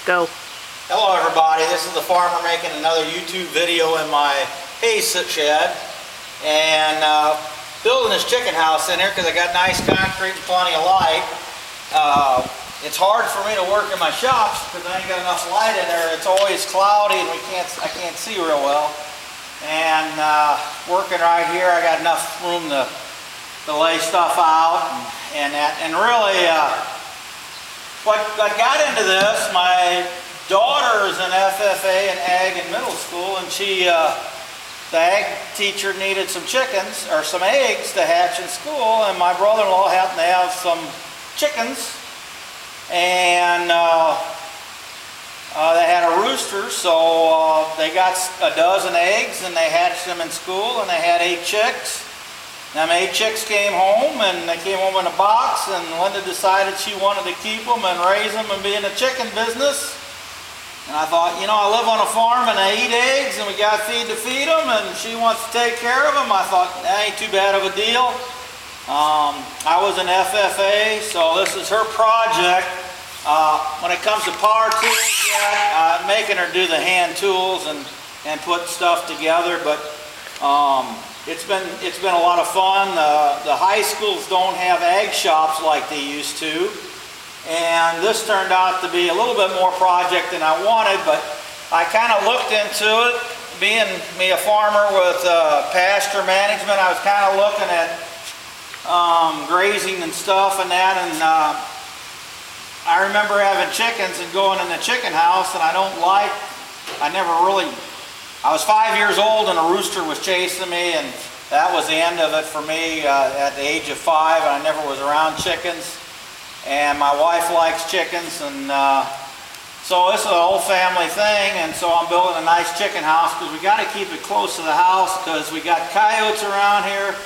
Go. Hello everybody, this is the farmer making another YouTube video in my hay shed and building this chicken house in here because I got nice concrete and plenty of light. It's hard for me to work in my shops because I ain't got enough light in there. It's always cloudy and I can't see real well. And working right here, I got enough room to lay stuff out and really what got into this, my daughter is an FFA in ag in middle school, and the ag teacher needed some chickens or some eggs to hatch in school, and my brother-in-law happened to have some chickens, and they had a rooster, so they got a dozen eggs and they hatched them in school, and they had 8 chicks. Them 8 chicks came home, and they came home in a box, and Linda decided she wanted to keep them and raise them and be in the chicken business. And I thought, you know, I live on a farm and I eat eggs and we got feed to feed them, and she wants to take care of them. I thought, that ain't too bad of a deal. I was an FFA, so this is her project. When it comes to power tools, I'm making her do the hand tools and put stuff together, but it's been a lot of fun. The high schools don't have ag shops like they used to, and this turned out to be a little bit more project than I wanted, but I kind of looked into it. Being me a farmer with pasture management, I was kind of looking at grazing and stuff and that, and I remember having chickens and going in the chicken house, and I was 5 years old and a rooster was chasing me, and that was the end of it for me at the age of 5, and I never was around chickens. And my wife likes chickens, and so this is an old family thing, and so I'm building a nice chicken house because we got to keep it close to the house because we got coyotes around here,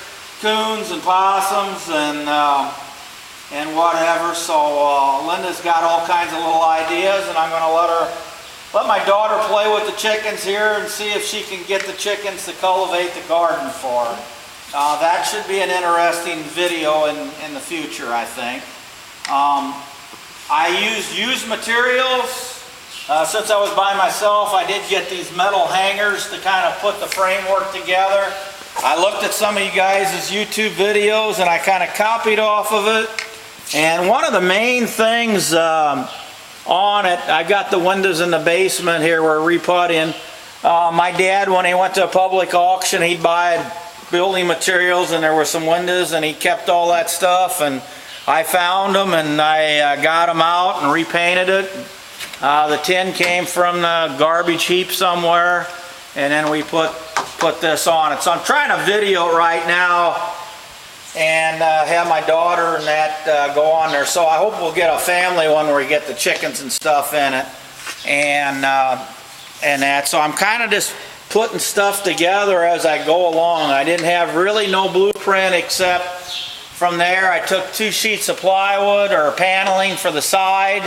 coons and possums and whatever. So Linda's got all kinds of little ideas, and I'm going to let my daughter play with the chickens here and see if she can get the chickens to cultivate the garden for her. That should be an interesting video in the future, I think. I used materials. Since I was by myself, I did get these metal hangers to kind of put the framework together. I looked at some of you guys' YouTube videos and I kind of copied off of it. And one of the main things on it, I got the windows in the basement here we're reputting. My dad, when he went to a public auction, he'd buy building materials, and there were some windows, and he kept all that stuff, and I found them and I got them out and repainted it. The tin came from the garbage heap somewhere, and then we put this on it. So I'm trying to video right now and have my daughter and that go on there. So I hope we'll get a family one where we get the chickens and stuff in it, and that. So I'm kind of just putting stuff together as I go along. I didn't have really no blueprint, except from there I took 2 sheets of plywood or paneling for the side.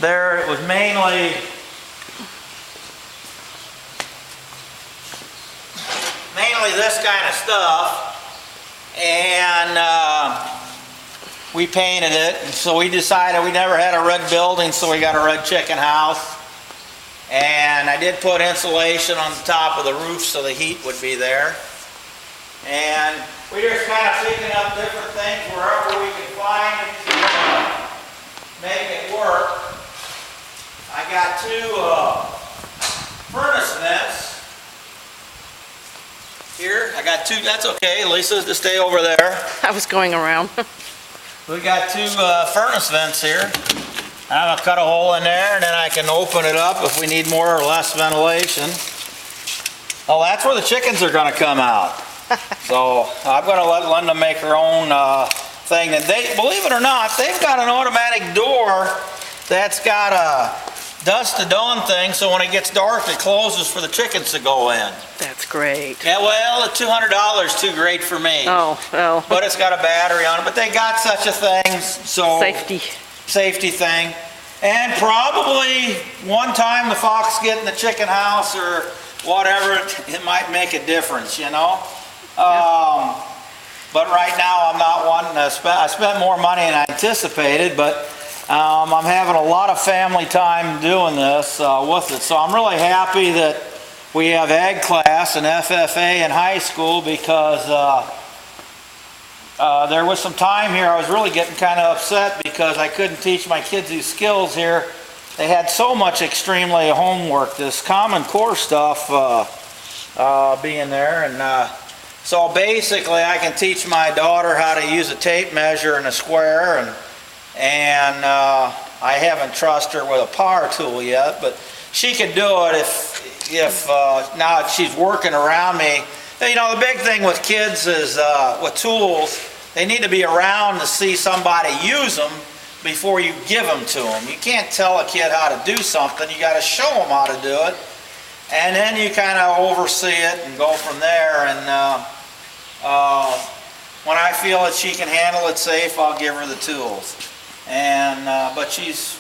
There it was mainly this kind of stuff. And we painted it, so we decided we never had a red building, so we got a red chicken house. And I did put insulation on the top of the roof so the heat would be there. And we're just kind of picking up different things wherever we can find it to make it work. I got 2 furnace vents here. I got 2, that's okay, Lisa's to stay over there. I was going around. We got 2 furnace vents here. I'm going to cut a hole in there, and then I can open it up if we need more or less ventilation. Oh, that's where the chickens are going to come out. So I'm going to let Linda make her own thing. And they, believe it or not, they've got an automatic door that's got a dusk to dawn thing, so when it gets dark it closes for the chickens to go in. That's great. Yeah, well, the $200 is too great for me. Oh, well. But it's got a battery on it. But they got such a thing, so safety thing. And probably one time the fox get in the chicken house or whatever, it might make a difference, you know. But right now I'm not wanting to spend. I spent more money than I anticipated, but I'm having a lot of family time doing this with it, so I'm really happy that we have ag class and FFA in high school because there was some time here I was really getting kind of upset because I couldn't teach my kids these skills here. They had so much extremely homework, this Common Core stuff being there, and so basically I can teach my daughter how to use a tape measure and a square, and I haven't trusted her with a power tool yet, but she can do it if now that she's working around me. You know, the big thing with kids is with tools, they need to be around to see somebody use them before you give them to them. You can't tell a kid how to do something, you got to show them how to do it, and then you kind of oversee it and go from there. And when I feel that she can handle it safe, I'll give her the tools. And but she's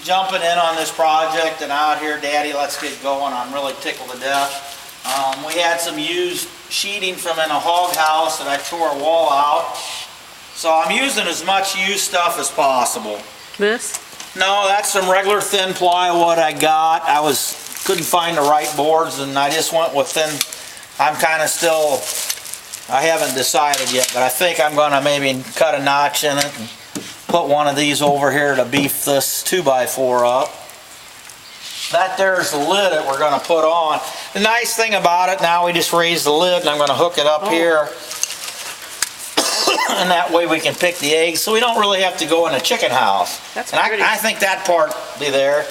jumping in on this project and out here, Daddy, let's get going. I'm really tickled to death. We had some used sheeting from in a hog house that I tore a wall out. So I'm using as much used stuff as possible. This? No, that's some regular thin plywood I got. Couldn't find the right boards, and I just went with thin. I'm kind of still, I haven't decided yet, but I think I'm going to maybe cut a notch in it and put one of these over here to beef this 2x4 up. That there's the lid that we're going to put on. The nice thing about it, now we just raise the lid and I'm going to hook it up here. And that way we can pick the eggs, so we don't really have to go in a chicken house. That's and pretty. I think that part will be there.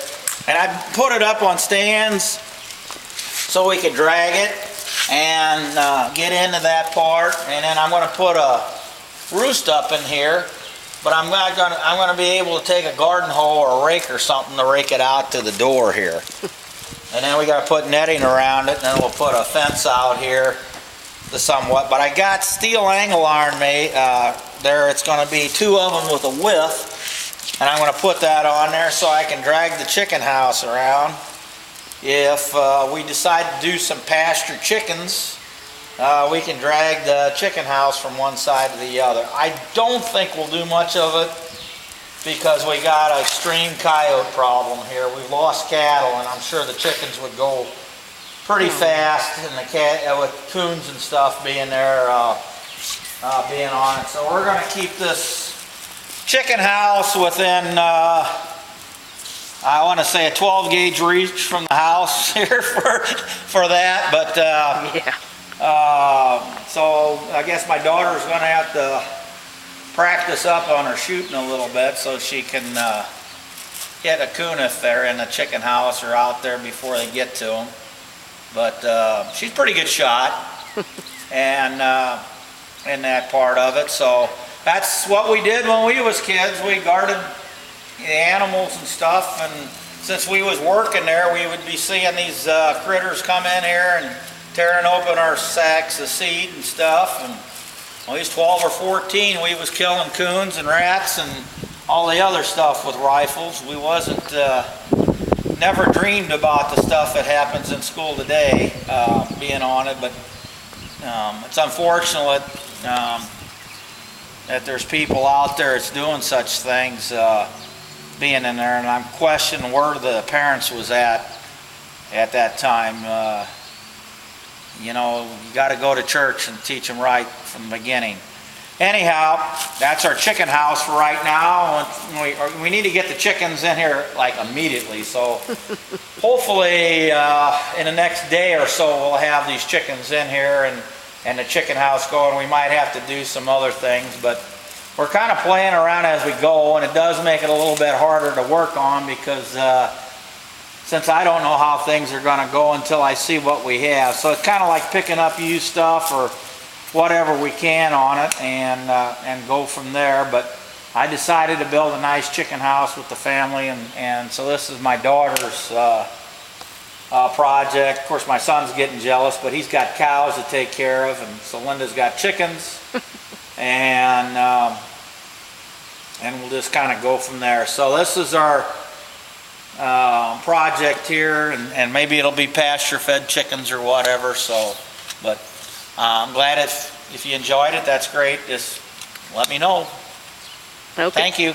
And I put it up on stands so we could drag it and get into that part. And then I'm going to put a roost up in here, but I'm going to be able to take a garden hoe or a rake or something to rake it out to the door here. And then we got to put netting around it, and then we'll put a fence out here to somewhat. But I got steel angle iron made there. It's going to be 2 of them with a width, and I'm going to put that on there so I can drag the chicken house around. If we decide to do some pasture chickens, we can drag the chicken house from one side to the other. I don't think we'll do much of it because we got an extreme coyote problem here. We've lost cattle, and I'm sure the chickens would go pretty fast, and the cat with coons and stuff being there, being on it. So we're going to keep this chicken house within, I want to say a 12 gauge reach from the house here for that. But Yeah. so I guess my daughter's going to have to practice up on her shooting a little bit so she can hit a coon if they're in the chicken house or out there before they get to them. But she's a pretty good shot, and in that part of it. So that's what we did when we was kids. We guarded the animals and stuff, and since we was working there, we would be seeing these critters come in here and tearing open our sacks of seed and stuff. And when we was 12 or 14, we was killing coons and rats and all the other stuff with rifles. We wasn't never dreamed about the stuff that happens in school today, being on it, but it's unfortunate that there's people out there that's doing such things, being in there, and I'm questioning where the parents was at that time. You know, you got to go to church and teach them right from the beginning. Anyhow, that's our chicken house for right now. We need to get the chickens in here like immediately. So hopefully in the next day or so we'll have these chickens in here and the chicken house going. We might have to do some other things, but we're kind of playing around as we go, and it does make it a little bit harder to work on because since I don't know how things are going to go until I see what we have. So it's kind of like picking up used stuff or whatever we can on it and go from there. But I decided to build a nice chicken house with the family, and so this is my daughter's project. Of course, my son's getting jealous, but he's got cows to take care of, and so Linda's got chickens, and we'll just kind of go from there. So this is our project here, and maybe it'll be pasture-fed chickens or whatever. So, but I'm glad if you enjoyed it. That's great. Just let me know. Okay. Thank you.